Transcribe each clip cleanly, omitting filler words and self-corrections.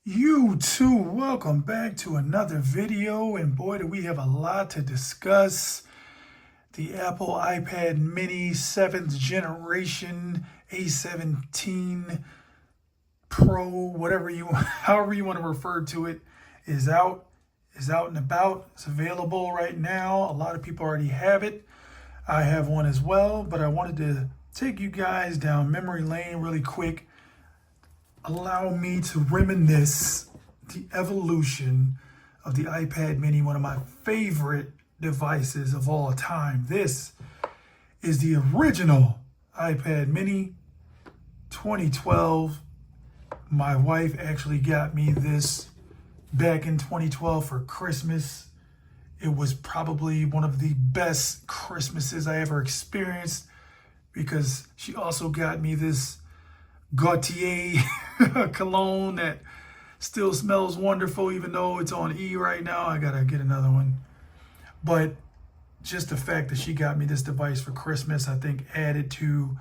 You too, welcome back to another video, and boy do we have a lot to discuss. The Apple iPad mini 7th generation A17 Pro, however you want to refer to it, is out and about. It's available right now. A lot of people already have it. I have one as well, but I wanted to take you guys down memory lane really quick. Allow me to reminisce the evolution of the iPad mini, one of my favorite devices of all time. This is the original iPad mini 2012. My wife actually got me this back in 2012 for Christmas. It was probably one of the best Christmases I ever experienced because she also got me this Gautier cologne that still smells wonderful, even though it's on E right now. I gotta get another one. But just the fact that she got me this device for Christmas, I think added to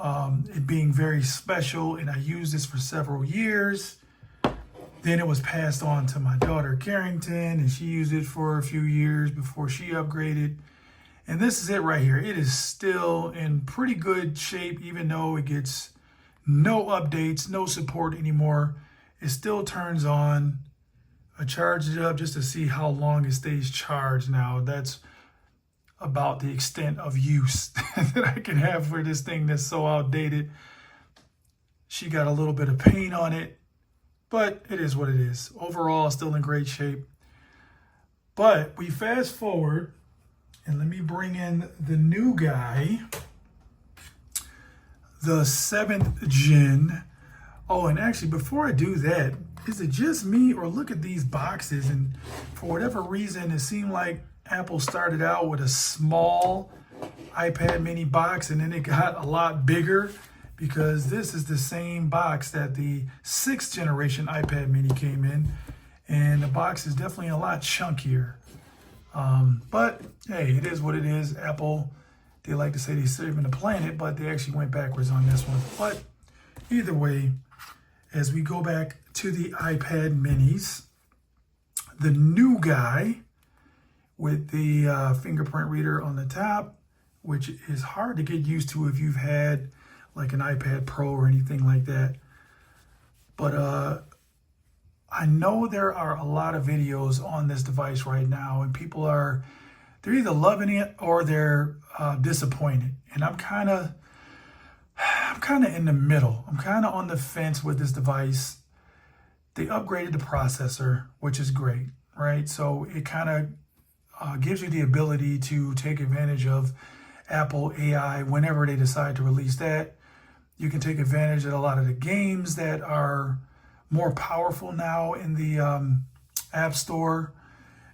it being very special. And I used this for several years. Then it was passed on to my daughter Carrington, and she used it for a few years before she upgraded. And this is it right here. It is still in pretty good shape, even though it gets no updates, no support anymore. It still turns on. I charged it up just to see how long it stays charged now. That's about the extent of use that I can have for this thing that's so outdated. She got a little bit of paint on it, but it is what it is. Overall, still in great shape. But we fast forward, and let me bring in the new guy, the 7th gen. Oh, and actually, before I do that, is it just me, or look at these boxes, and for whatever reason, it seemed like Apple started out with a small iPad mini box, and then it got a lot bigger, because this is the same box that the 6th generation iPad mini came in, and the box is definitely a lot chunkier. But hey, it is what it is. Apple, they like to say they're saving the planet, but they actually went backwards on this one. But either way, as we go back to the iPad minis, the new guy with the fingerprint reader on the top, which is hard to get used to if you've had like an iPad Pro or anything like that. But I know there are a lot of videos on this device right now, and people they're either loving it or they're disappointed. And I'm kind of in the middle. I'm kind of on the fence with this device. They upgraded the processor, which is great, right? So it kind of gives you the ability to take advantage of Apple AI whenever they decide to release that. You can take advantage of a lot of the games that are more powerful now in the App Store,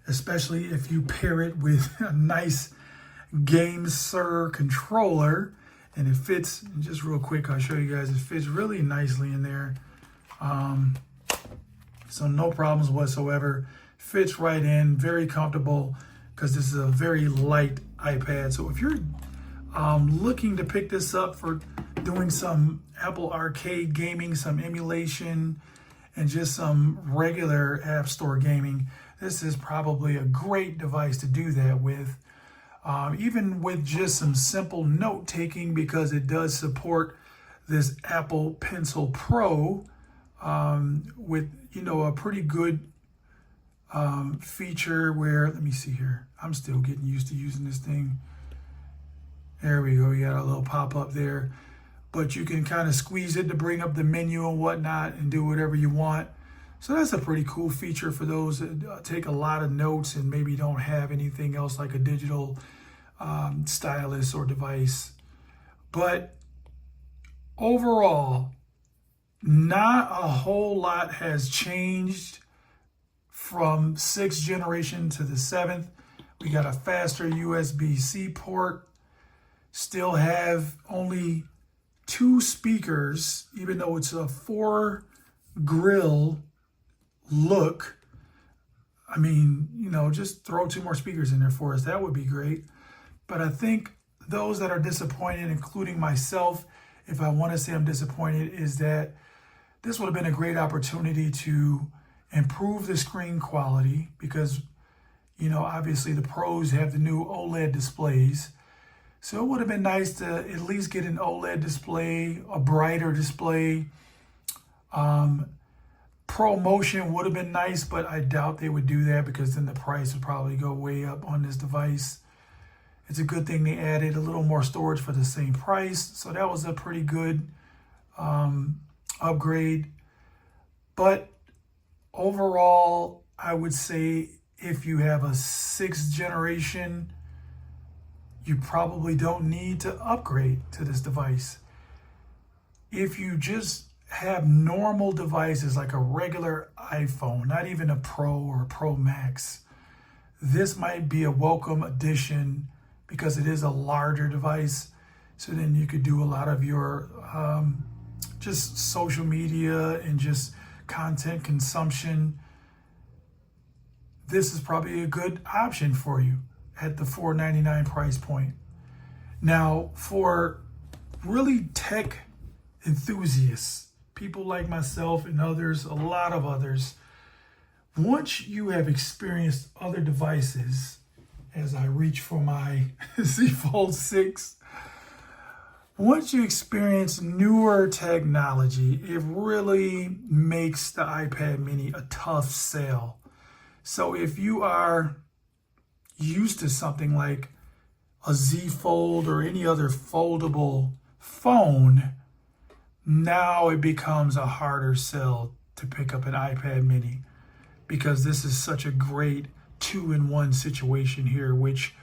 especially if you pair it with a nice GameSir controller. And it fits, just real quick, I'll show you guys, it fits really nicely in there. So no problems whatsoever. Fits right in, very comfortable, because this is a very light iPad. So if you're looking to pick this up for doing some Apple Arcade gaming, some emulation, and just some regular App Store gaming, this is probably a great device to do that with. Even with just some simple note taking, because it does support this Apple Pencil Pro with, a pretty good feature where, let me see here, I'm still getting used to using this thing. There we go, you got a little pop-up there, but you can kind of squeeze it to bring up the menu and whatnot and do whatever you want. So that's a pretty cool feature for those that take a lot of notes and maybe don't have anything else like a digital stylus or device. But overall, not a whole lot has changed from 6th generation to the 7th. We got a faster USB-C port. Still have only 2 speakers, even though it's a 4 grill look. I mean, just throw 2 more speakers in there for us. That would be great. But I think those that are disappointed, including myself, if I want to say I'm disappointed, is that this would have been a great opportunity to improve the screen quality because, you know, obviously the Pros have the new OLED displays. So it would have been nice to at least get an OLED display, a brighter display. Pro Motion would have been nice, but I doubt they would do that because then the price would probably go way up on this device. It's a good thing they added a little more storage for the same price. So that was a pretty good upgrade. But overall, I would say if you have a 6th generation, you probably don't need to upgrade to this device. If you just have normal devices like a regular iPhone, not even a Pro or a Pro Max, this might be a welcome addition because it is a larger device. So then you could do a lot of your just social media and just content consumption. This is probably a good option for you at the $499 price point. Now, for really tech enthusiasts, people like myself and others, a lot of others, once you have experienced other devices, as I reach for my Z Fold 6, once you experience newer technology, it really makes the iPad mini a tough sell. So if you are used to something like a Z Fold or any other foldable phone, now it becomes a harder sell to pick up an iPad mini because this is such a great 2-in-1 situation here, which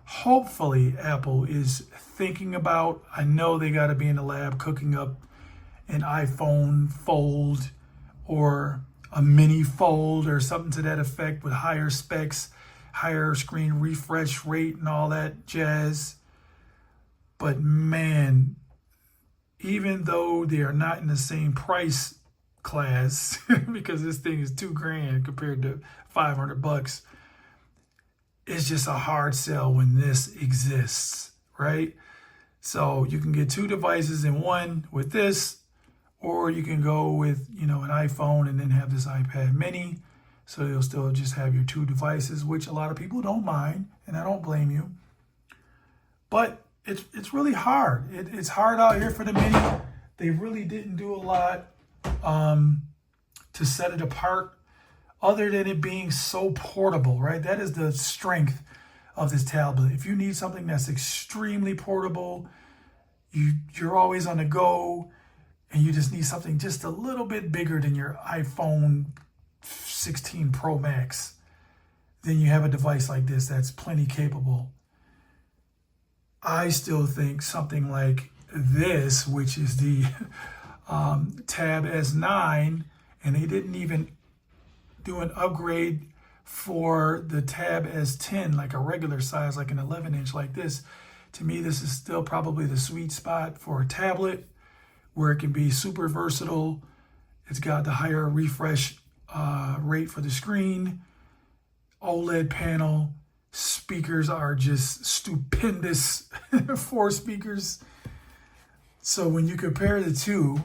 hopefully Apple is thinking about. I know they got to be in the lab cooking up an iPhone Fold or a mini Fold or something to that effect with higher specs, higher screen refresh rate and all that jazz. But man, even though they are not in the same price class, because this thing is $2,000 compared to $500, it's just a hard sell when this exists, right? So you can get 2 devices in one with this, or you can go with, you know, an iPhone and then have this iPad mini. So you'll still just have your 2 devices, which a lot of people don't mind, and I don't blame you. But it's really hard. It's hard out here for the mini. They really didn't do a lot to set it apart other than it being so portable, right? That is the strength of this tablet. If you need something that's extremely portable, you're always on the go, and you just need something just a little bit bigger than your iPhone 16 Pro Max, then you have a device like this that's plenty capable. I still think something like this, which is the Tab S9, and they didn't even do an upgrade for the Tab S10, like a regular size, like an 11-inch like this. To me, this is still probably the sweet spot for a tablet where it can be super versatile. It's got the higher refresh rate for the screen, OLED panel, speakers are just stupendous, 4 speakers. So when you compare the two,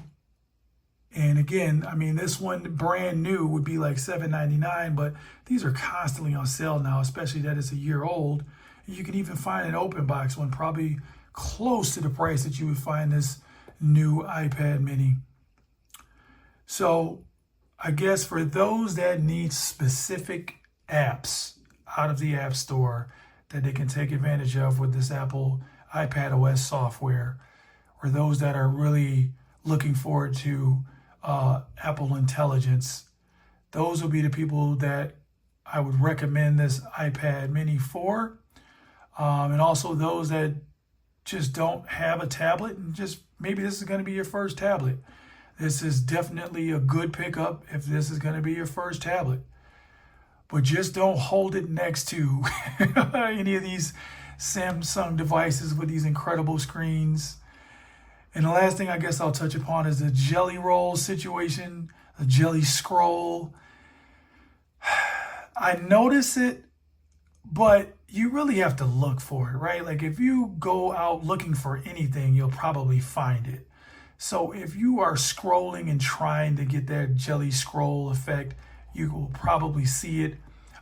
and again, I mean, this one brand new would be like $799, but these are constantly on sale now, especially that it's a year old. You can even find an open box one probably close to the price that you would find this new iPad mini. So I guess for those that need specific apps out of the App Store that they can take advantage of with this Apple iPad OS software, or those that are really looking forward to Apple Intelligence, those will be the people that I would recommend this iPad mini for. And also those that just don't have a tablet and just maybe this is going to be your first tablet. This is definitely a good pickup if this is going to be your first tablet. But just don't hold it next to any of these Samsung devices with these incredible screens. And the last thing I guess I'll touch upon is the Jelly Roll situation, a Jelly Scroll. I notice it, but you really have to look for it, right? Like if you go out looking for anything, you'll probably find it. So if you are scrolling and trying to get that jelly scroll effect, you will probably see it.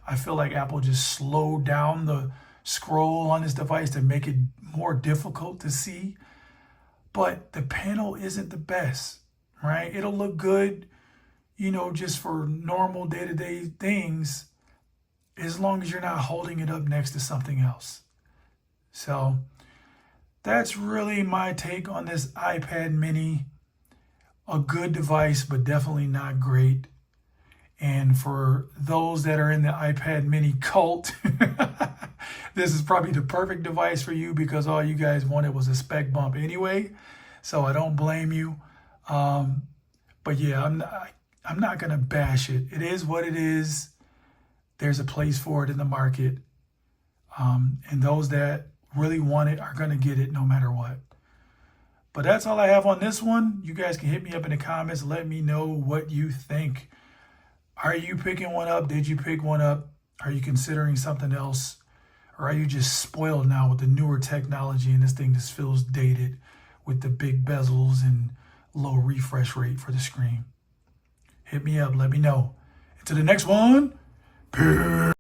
I feel like Apple just slowed down the scroll on this device to make it more difficult to see. But the panel isn't the best, right? It'll look good, just for normal day-to-day things, as long as you're not holding it up next to something else. So that's really my take on this iPad mini. A good device, but definitely not great. And for those that are in the iPad mini cult, this is probably the perfect device for you because all you guys wanted was a spec bump anyway. So I don't blame you. But yeah, I'm not gonna bash it. It is what it is. There's a place for it in the market. And those that really want it are gonna get it no matter what. But that's all I have on this one. You guys can hit me up in the comments. Let me know what you think. Are you picking one up? Did you pick one up? Are you considering something else? Or are you just spoiled now with the newer technology and this thing just feels dated with the big bezels and low refresh rate for the screen? Hit me up. Let me know. Until the next one, peace.